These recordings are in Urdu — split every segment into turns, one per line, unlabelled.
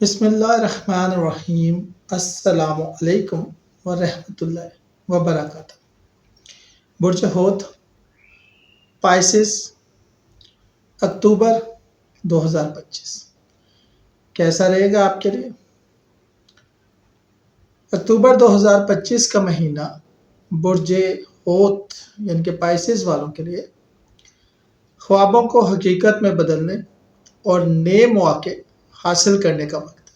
بسم اللہ الرحمن الرحیم۔ السلام علیکم ورحمۃ اللہ وبرکاتہ۔ برج حوت، پائسس، اکتوبر 2025 کیسا رہے گا آپ کے لیے؟ اکتوبر 2025 کا مہینہ برج حوت یعنی کہ پائسس والوں کے لیے خوابوں کو حقیقت میں بدلنے اور نئے مواقع حاصل کرنے کا وقت ہے۔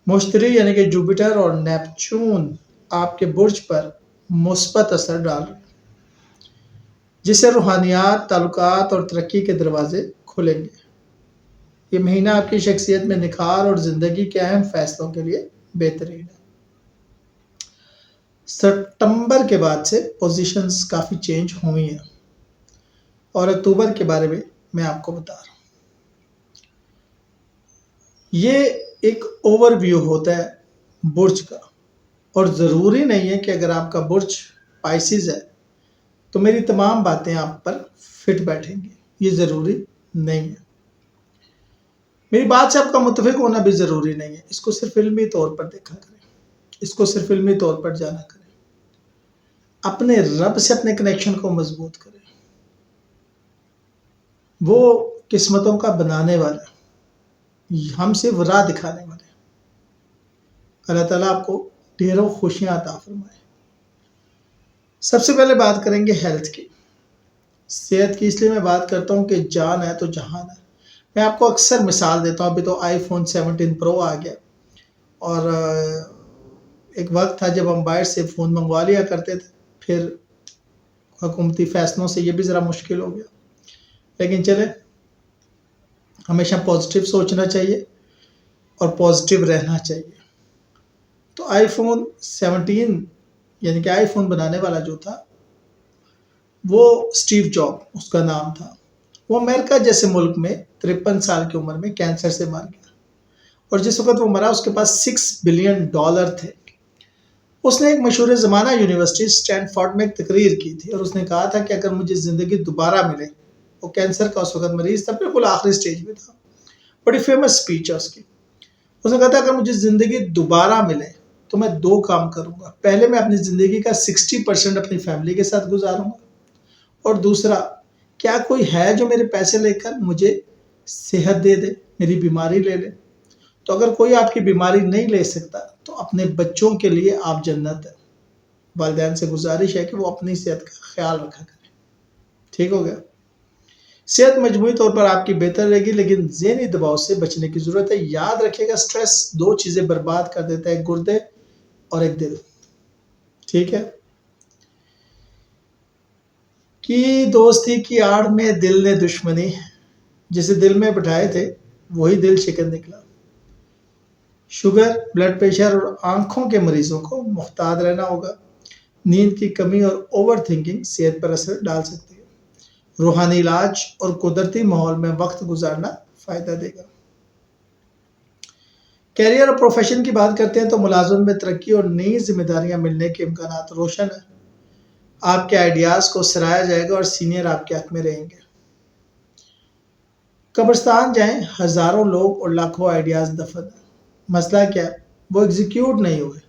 مشتری یعنی کہ جوپیٹر اور نیپچون آپ کے برج پر مثبت اثر ڈال رہے ہیں، جس سے روحانیات، تعلقات اور ترقی کے دروازے کھلیں گے۔ یہ مہینہ آپ کی شخصیت میں نکھار اور زندگی کے اہم فیصلوں کے لیے بہترین ہے۔ ستمبر کے بعد سے پوزیشنز کافی چینج ہوئی ہیں اور اکتوبر کے بارے میں آپ کو بتا رہا ہوں۔ یہ ایک اوور ویو ہوتا ہے برج کا، اور ضروری نہیں ہے کہ اگر آپ کا برج پائسز ہے تو میری تمام باتیں آپ پر فٹ بیٹھیں گی، یہ ضروری نہیں ہے۔ میری بات سے آپ کا متفق ہونا بھی ضروری نہیں ہے۔ اس کو صرف علمی طور پر دیکھا کریں، اس کو صرف علمی طور پر جانا کریں، اپنے رب سے اپنے کنیکشن کو مضبوط کریں۔ وہ قسمتوں کا بنانے والا ہے، ہم صرف راہ دکھانے والے ہیں۔ اللہ تعالیٰ آپ کو ڈھیروں خوشیاں عطا فرمائے۔ سب سے پہلے بات کریں گے ہیلتھ کی، صحت کی۔ اس لیے میں بات کرتا ہوں کہ جان ہے تو جہان ہے۔ میں آپ کو اکثر مثال دیتا ہوں، ابھی تو آئی فون 17 پرو آ گیا، اور ایک وقت تھا جب ہم باہر سے فون منگوا لیا کرتے تھے، پھر حکومتی فیصلوں سے یہ بھی ذرا مشکل ہو گیا۔ لیکن چلے، ہمیشہ پازیٹیو سوچنا چاہیے اور پازیٹیو رہنا چاہیے۔ تو آئی فون 17 یعنی کہ آئی فون بنانے والا جو تھا وہ اسٹیو جاب اس کا نام تھا۔ وہ امریکہ جیسے ملک میں 53 سال کی عمر میں کینسر سے مر گیا، اور جس وقت وہ مرا اس کے پاس $6 بلین تھے۔ اس نے ایک مشہور زمانہ یونیورسٹی اسٹینفورڈ میں ایک تقریر کی تھی، اور اس نے کہا تھا کہ اگر مجھے زندگی دوبارہ ملے، وہ کینسر کا اس وقت مریض تھا، بالکل آخری سٹیج میں تھا۔ بڑی فیمس سپیچ ہے اس کی۔ اس نے کہا تھا اگر مجھے زندگی دوبارہ ملے تو میں 2 کام کروں گا۔ پہلے، میں اپنی زندگی کا 60% اپنی فیملی کے ساتھ گزاروں گا، اور دوسرا، کیا کوئی ہے جو میرے پیسے لے کر مجھے صحت دے دے، میری بیماری لے لے؟ تو اگر کوئی آپ کی بیماری نہیں لے سکتا تو اپنے بچوں کے لیے آپ جنت ہے۔ والدین سے گزارش ہے کہ وہ اپنی صحت کا خیال رکھا کریں۔ ٹھیک ہو گیا؟ صحت مجموعی طور پر آپ کی بہتر رہے گی، لیکن ذہنی دباؤ سے بچنے کی ضرورت ہے۔ یاد رکھیے گا، سٹریس 2 چیزیں برباد کر دیتا ہے، ایک گردے اور ایک دل۔ ٹھیک ہے؟ کی دوستی کی آڑ میں دل نے دشمنی، جسے دل میں بٹھائے تھے وہی دل شکن نکلا۔ شوگر، بلڈ پریشر اور آنکھوں کے مریضوں کو محتاط رہنا ہوگا۔ نیند کی کمی اور اوور تھنکنگ صحت پر اثر ڈال سکتی ہے۔ روحانی علاج اور قدرتی ماحول میں وقت گزارنا فائدہ دے گا۔ کیریئر اور پروفیشن کی بات کرتے ہیں تو ملازمت میں ترقی اور نئی ذمہ داریاں ملنے کے امکانات روشن ہیں۔ آپ کے آئیڈیاز کو سراہا جائے گا اور سینئر آپ کے حق میں رہیں گے۔ قبرستان جائیں، ہزاروں لوگ اور لاکھوں آئیڈیاز دفن ہیں۔ مسئلہ کیا ہے؟ وہ ایگزیکیوٹ نہیں ہوئے۔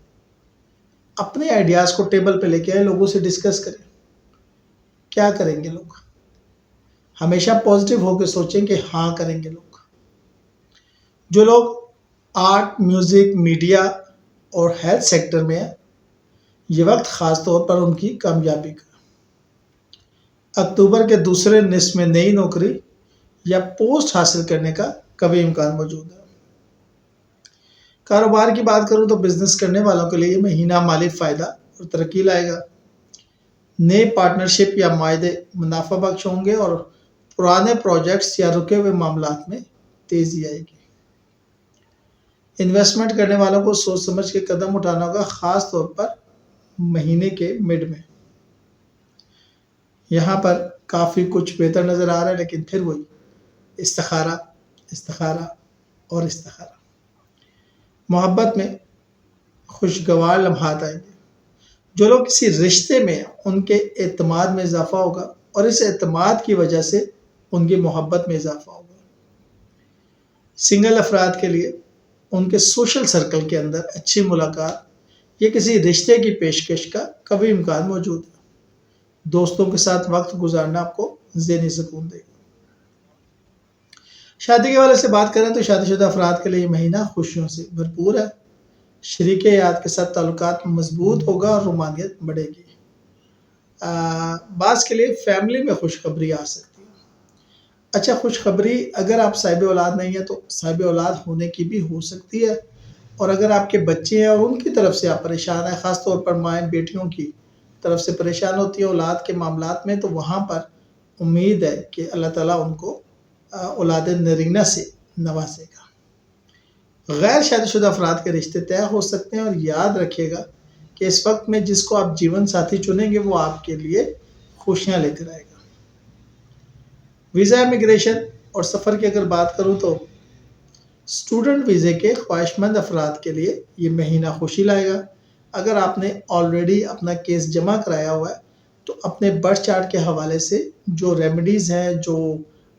اپنے آئیڈیاز کو ٹیبل پہ لے کے آئے، لوگوں سے ڈسکس کریں۔ کیا کریں گے لوگ؟ ہمیشہ پازیٹیو ہو کے سوچیں کہ ہاں کریں گے لوگ۔ جو لوگ آرٹ، میوزک، میڈیا اور ہیلتھ سیکٹر میں ہیں، یہ وقت خاص طور پر ان کی کامیابی کا۔ اکتوبر کے دوسرے نصف میں نئی نوکری یا پوسٹ حاصل کرنے کا قوی امکان موجود ہے۔ کاروبار کی بات کروں تو بزنس کرنے والوں کے لیے یہ مہینہ مالی فائدہ اور ترقی لائے گا۔ نئے پارٹنرشپ یا معاہدے منافع بخش ہوں گے، اور پرانے پروجیکٹس یا رکے ہوئے معاملات میں تیزی آئے گی۔ انویسٹمنٹ کرنے والوں کو سوچ سمجھ کے قدم اٹھانا ہوگا، خاص طور پر مہینے کے مڈ میں۔ یہاں پر کافی کچھ بہتر نظر آ رہا ہے، لیکن پھر وہی استخارہ، استخارہ اور استخارہ۔ محبت میں خوشگوار لمحات آئیں گے۔ جو لوگ کسی رشتے میں ہیں، ان کے اعتماد میں اضافہ ہوگا، اور اس اعتماد کی وجہ سے ان کی محبت میں اضافہ ہوگا۔ سنگل افراد کے لیے ان کے سوشل سرکل کے اندر اچھی ملاقات یا کسی رشتے کی پیشکش کا کبھی امکان موجود ہے۔ دوستوں کے ساتھ وقت گزارنا آپ کو ذہنی سکون دے گا۔ شادی کے حوالے سے بات کریں تو شادی شدہ افراد کے لیے یہ مہینہ خوشیوں سے بھرپور ہے۔ شریک حیات کے ساتھ تعلقات مضبوط ہوگا اور رومانیت بڑھے گی۔ بعض کے لیے فیملی میں خوشخبری آ سکتی ہے۔ اچھا، خوشخبری اگر آپ صاحب اولاد نہیں ہیں تو صاحب اولاد ہونے کی بھی ہو سکتی ہے، اور اگر آپ کے بچے ہیں اور ان کی طرف سے آپ پریشان ہیں، خاص طور پر مائیں بیٹیوں کی طرف سے پریشان ہوتی ہیں اولاد کے معاملات میں، تو وہاں پر امید ہے کہ اللہ تعالیٰ ان کو اولاد نرینہ سے نوازے گا۔ غیر شادی شدہ افراد کے رشتے طے ہو سکتے ہیں، اور یاد رکھیے گا کہ اس وقت میں جس کو آپ جیون ساتھی چنیں گے وہ آپ کے لیے خوشیاں لے کر آئے گا۔ ویزا امیگریشن اور سفر کی اگر بات کروں تو اسٹوڈنٹ ویزے کے خواہش مند افراد کے لیے یہ مہینہ خوشی لائے گا۔ اگر آپ نے آلریڈی اپنا کیس جمع کرایا ہوا ہے تو اپنے برتھ چارٹ کے حوالے سے جو ریمیڈیز ہیں، جو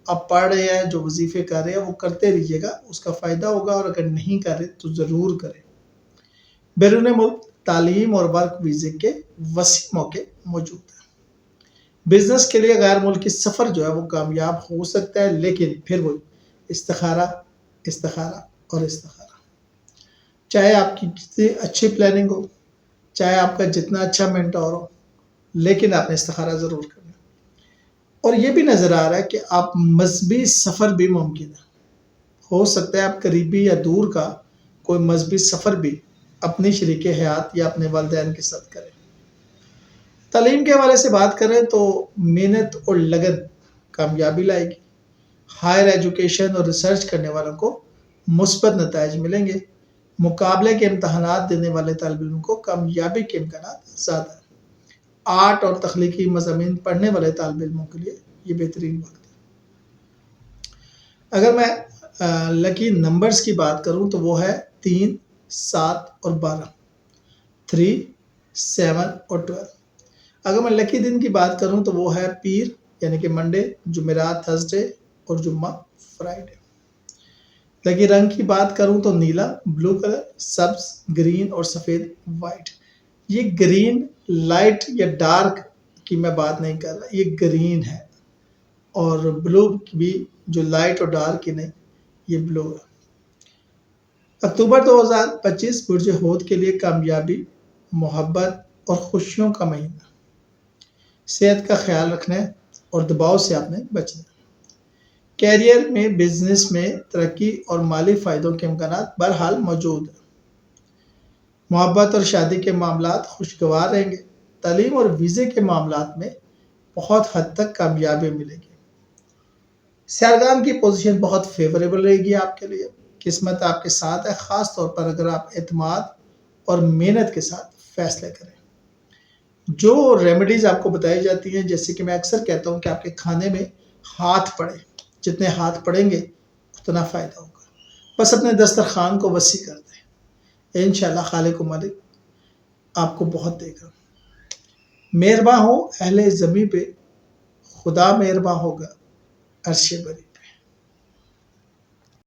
آپ پڑھ رہے ہیں، جو وظیفے کر رہے ہیں، وہ کرتے رہیے گا، اس کا فائدہ ہوگا، اور اگر نہیں کر رہے تو ضرور کریں۔ بیرون ملک تعلیم اور ورک ویزے کے وسیع موقع موجود ہیں۔ بزنس کے لیے غیر ملکی سفر جو ہے وہ کامیاب ہو سکتا ہے، لیکن پھر وہ استخارہ اور استخارہ، چاہے آپ کی کتنی اچھی پلاننگ ہو، چاہے آپ کا جتنا اچھا مینٹور ہو، لیکن آپ نے استخارہ ضرور کرنا۔ اور یہ بھی نظر آ رہا ہے کہ آپ مذہبی سفر بھی ممکن ہے۔ ہو سکتا ہے آپ قریبی یا دور کا کوئی مذہبی سفر بھی اپنی شریک حیات یا اپنے والدین کے ساتھ کریں۔ تعلیم کے حوالے سے بات کریں تو محنت اور لگن کامیابی لائے گی۔ ہائر ایجوکیشن اور ریسرچ کرنے والوں کو مثبت نتائج ملیں گے۔ مقابلے کے امتحانات دینے والے طالب علم کو کامیابی کے امکانات زیادہ ہیں۔ آرٹ اور تخلیقی مضامین پڑھنے والے طالب علموں کے لیے یہ بہترین وقت ہے۔ اگر میں لکی نمبرز کی بات کروں تو وہ ہے 3، 7 اور 12، 3، 7 اور 12۔ اگر میں لکی دن کی بات کروں تو وہ ہے پیر یعنی کہ منڈے، جمعرات تھرسڈے اور جمعہ فرائیڈے۔ لکی رنگ کی بات کروں تو نیلا، بلو کلر، سبز، گرین اور سفید وائٹ۔ یہ گرین لائٹ یا ڈارک کی میں بات نہیں کر رہا، یہ گرین ہے، اور بلو بھی جو لائٹ اور ڈارک کی نہیں، یہ بلو ہے۔ اکتوبر 2025 برج حوت کے لیے کامیابی، محبت اور خوشیوں کا مہینہ۔ صحت کا خیال رکھنا ہے اور دباؤ سے آپ نے بچنا ہے۔ کیریئر میں، بزنس میں ترقی اور مالی فائدوں کے امکانات بہرحال موجود ہیں۔ محبت اور شادی کے معاملات خوشگوار رہیں گے۔ تعلیم اور ویزے کے معاملات میں بہت حد تک کامیابی ملے گی۔ سیارگان کی پوزیشن بہت فیوریبل رہے گی آپ کے لیے۔ قسمت آپ کے ساتھ ہے، خاص طور پر اگر آپ اعتماد اور محنت کے ساتھ فیصلے کریں۔ جو ریمیڈیز آپ کو بتائی جاتی ہیں، جیسے کہ میں اکثر کہتا ہوں کہ آپ کے کھانے میں ہاتھ پڑے، جتنے ہاتھ پڑیں گے اتنا فائدہ ہوگا۔ بس اپنے دسترخوان کو وسیع کر دیں، انشاءاللہ خالق و مالک آپ کو بہت دے گا۔ مہرباں ہو اہل زمیں پہ، خدا مہرباں ہوگا عرش بری۔